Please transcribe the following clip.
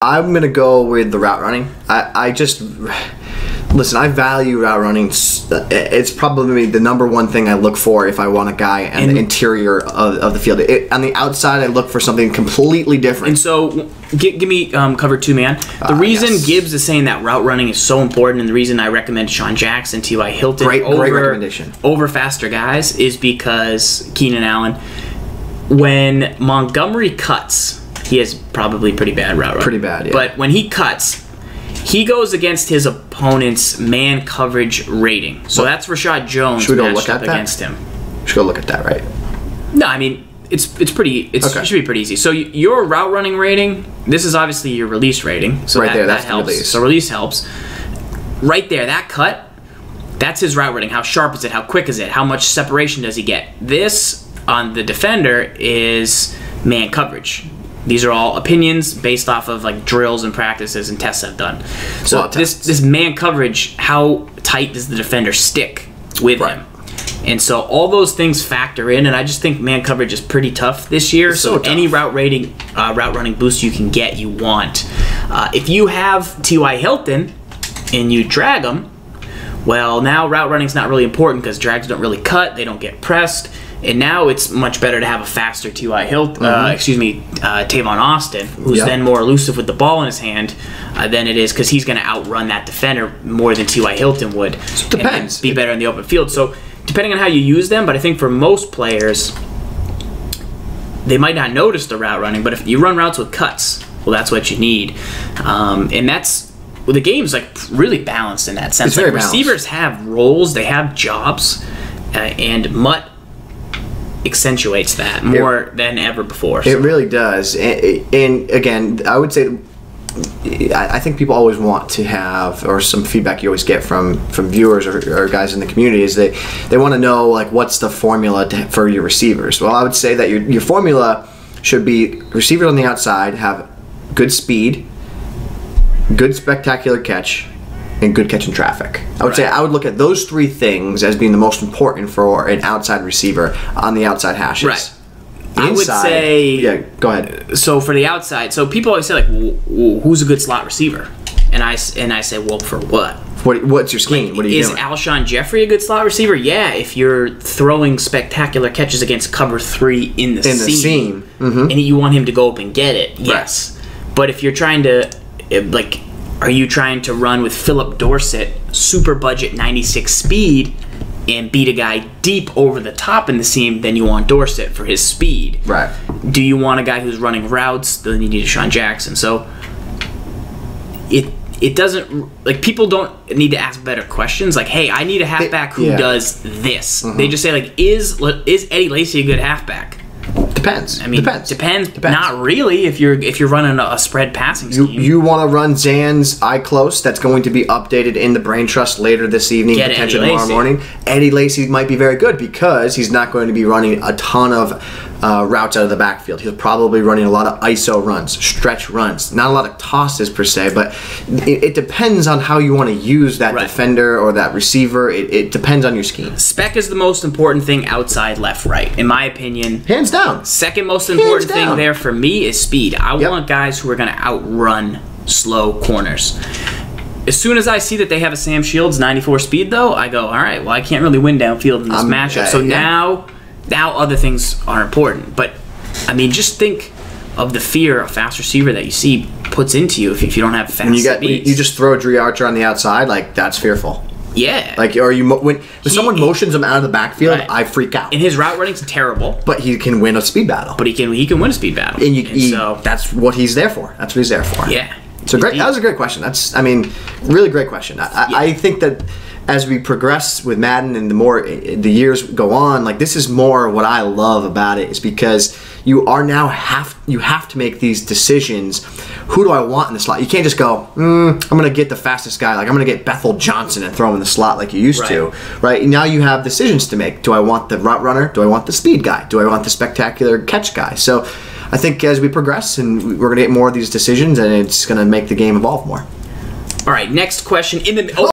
I'm going to go with the route running. I just... Listen, I value route running. It's probably the #1 thing I look for if I want a guy in the interior of the field. On the outside, I look for something completely different. And so, give me cover 2, man. The reason Gibbs is saying that route running is so important, and the reason I recommend Sean Jackson, T.Y. Hilton great recommendation. Over faster guys is because Keenan Allen, when Montgomery cuts, he has probably pretty bad route running. Pretty bad, yeah. But when he cuts, he goes against his opponent's man coverage rating. So that's Rashad Jones matched up against him. Should go look at that, right? No, I mean it should be pretty easy. So your route running rating, this is obviously your release rating. So right that's helps. The release. So release helps. Right there, that cut, that's his route rating. How sharp is it? How quick is it? How much separation does he get? This on the defender is man coverage. These are all opinions based off of like drills and practices and tests I've done. So this man coverage, how tight does the defender stick with him? And so all those things factor in, and I just think man coverage is pretty tough this year. So any route running boost you can get, you want. If you have T.Y. Hilton and you drag him, well, now route running's not really important because drags don't really cut, they don't get pressed. And now it's much better to have a faster T.Y. Hilton, Tavon Austin, who's then more elusive with the ball in his hand than it is because he's going to outrun that defender more than T.Y. Hilton would. So it depends. And be better in the open field. So depending on how you use them, but I think for most players, they might not notice the route running, but if you run routes with cuts, well, that's what you need. And that's... Well, the game's like really balanced in that sense. It's very balanced. Receivers have roles, they have jobs, and MUT accentuates that more than ever before. So. It really does. And again, I would say I think people always want to have, or some feedback you always get from viewers or guys in the community is they want to know like what's the formula for your receivers. Well, I would say that your formula should be receivers on the outside have good speed, good spectacular catch, and good catch in traffic. I would say I would look at those 3 things as being the most important for an outside receiver on the outside hashes. Right. I would say... Yeah, go ahead. So for the outside, so people always say like, who's a good slot receiver? And I say, well, for what? What's your scheme? Like, what are you doing? Is Alshon Jeffrey a good slot receiver? Yeah, if you're throwing spectacular catches against cover 3 in the seam. And you want him to go up and get it, yes. Right. But if you're trying to, like... Are you trying to run with Philip Dorsett, super budget 96 speed, and beat a guy deep over the top in the seam? Then you want Dorsett for his speed. Right. Do you want a guy who's running routes? Then you need a Sean Jackson. So it doesn't, like, people don't need to ask better questions. Like, hey, I need a halfback who does this. They just say like, is Eddie Lacy a good halfback? Depends. I mean, depends. Not really. If you're running a spread passing scheme, you want to run Zan's eye close. That's going to be updated in the Brain Trust later this evening, potentially tomorrow morning. Eddie Lacy might be very good because he's not going to be running a ton of routes out of the backfield. He'll probably running a lot of ISO runs, stretch runs, not a lot of tosses per se. But it depends on how you want to use that defender or that receiver. It depends on your scheme. Spec is the most important thing outside left right, in my opinion. Hands down. Second most important thing there for me is speed. I want guys who are going to outrun slow corners. As soon as I see that they have a Sam Shields 94 speed, though, I go, all right, well, I can't really win downfield in this matchup. So now other things are important. But, I mean, just think of the fear a fast receiver that you see puts into you if you don't have fast speeds. You just throw a Dre Archer on the outside, like, that's fearful. Yeah. Like, or when someone motions him out of the backfield, I freak out. And his route running's terrible. But he can win a speed battle. But he can win a speed battle. And so that's what he's there for. That's what he's there for. Yeah. So great. That was a great question. Really great question. I think that as we progress with Madden and the more the years go on, like this is more what I love about it is because you are now you have to make these decisions. Who do I want in the slot? You can't just go, I'm going to get the fastest guy. Like I'm going to get Bethel Johnson and throw him in the slot like you used to. Right? Now you have decisions to make. Do I want the route runner? Do I want the speed guy? Do I want the spectacular catch guy? So I think as we progress and we're going to get more of these decisions and it's going to make the game evolve more. All right, next question.